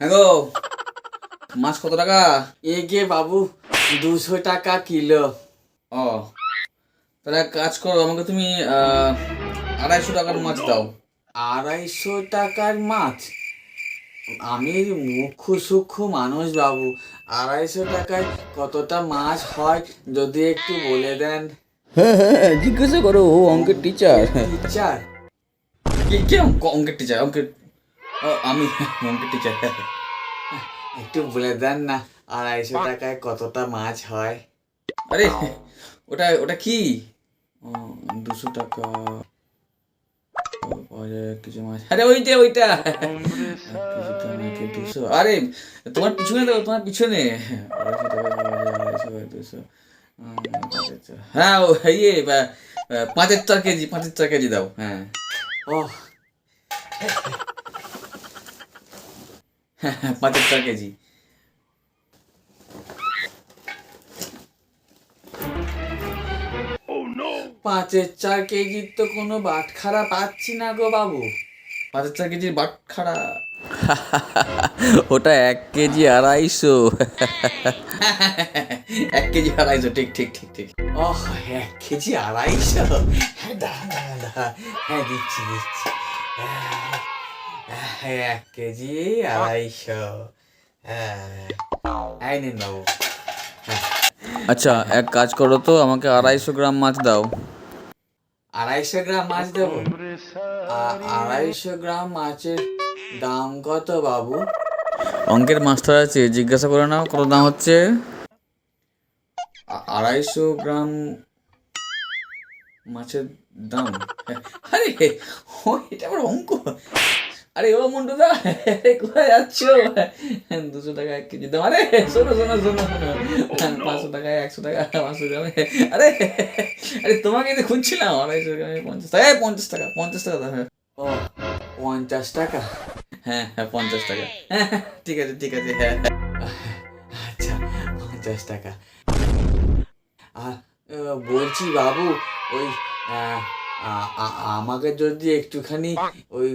হ্যাঁ গো, মাছ কত টাকা? এ গে বাবু, 200 টাকা কিলো। ও, তাহলে এক কাজ করো, আমাকে তুমি 250 টাকার মাছ দাও। 250 টাকার মাছ? আমি মুখ্য সূক্ষ্ম মানুষ বাবু, 250 টাকায় কতটা মাছ হয় যদি একটু বলে দেন। হ্যাঁ, জিজ্ঞাসা করো, ও অঙ্কের টিচার। টিচার? কে অঙ্কের টিচার? আমি অঙ্কের টিচার। একটু বলে দেন না, 250 টাকায় কতটা মাছ হয়। আরে, ওটা ওটা কি? 200 টাকা পাওয়া যায় এক কেজি মাছ। আরে ওইটা 1 কেজি 200। আরে, তোমার পিছনে দাও, তোমার পিছনে। 250 টাকা পাওয়া যায়, 250, 200। হ্যাঁ, ও ইয়ে 5-4 কেজি, 5-4 কেজি দাও। হ্যাঁ, ও, 5-4 কেজি। 5-4 কেজির তো কোনো বাটখারা পাচ্ছি না গো বাবু। 5-4 কেজির বাটখারা? ওটা 1 কেজি 250। 1 কেজি 250, ঠিক ঠিক ঠিক ঠিক। ওহ, 1 কেজি 250? হ্যাঁ, দাঁড়া দাঁড়া দাঁড়া, হ্যাঁ দিচ্ছি দিচ্ছি। 1 কেজি 250। হ্যাঁ, এই নিন বাবু। হ্যাঁ, আচ্ছা, এক কাজ করো তো, আমাকে 250 গ্রাম মাছ দাও। 250 গ্রাম মাছ দেবো? 250 গ্রাম মাছের দাম কত বাবু? অঙ্কের মাস্টার আছে, জিজ্ঞাসা করে নাও কত দাম হচ্ছে। 250 গ্রাম মাছের দাম? আরে, ও এটা আবার অঙ্ক? আরে ও মন্টুদা, কোথায় যাচ্ছ? 200 টাকা 1 কেজি দাম। আরে শোনো শোনো শোনো শোনো, 500 টাকায় 100 টাকা 500 গ্রামে। আরে, আরে তোমাকে তো খুঁজছিলাম। 250 গ্রামে 50 টাকা, 50 টাকা, 50 টাকা দাও। হ্যাঁ ও, 50 টাকা? হ্যাঁ হ্যাঁ, 50 টাকা। হ্যাঁ হ্যাঁ, ঠিক আছে ঠিক আছে, হ্যাঁ হ্যাঁ। আচ্ছা, 50 টাকা। আর বলছি বাবু, ওই আহ, আমাকে যদি একটুখানি ওই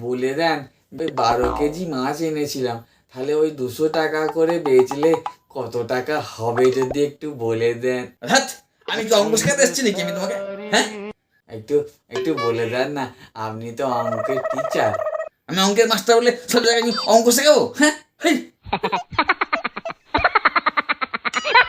বলে দেন, ওই 12 কেজি মাছ এনেছিলাম, তাহলে ওই 200 টাকা করে বেচলে কত টাকা হবে যদি একটু বলে দেন। ধ্যাৎ, আমি কি অঙ্ক শেখাতে এসেছি নাকি আমি তোমাকে? হ্যাঁ, একটু একটু বলে দেন না, আপনি তো অঙ্কের টিচার। আমি অঙ্কের মাস্টার বলে সব জায়গায় আমি অঙ্ক শেখাবো? হ্যাঁ, হেই।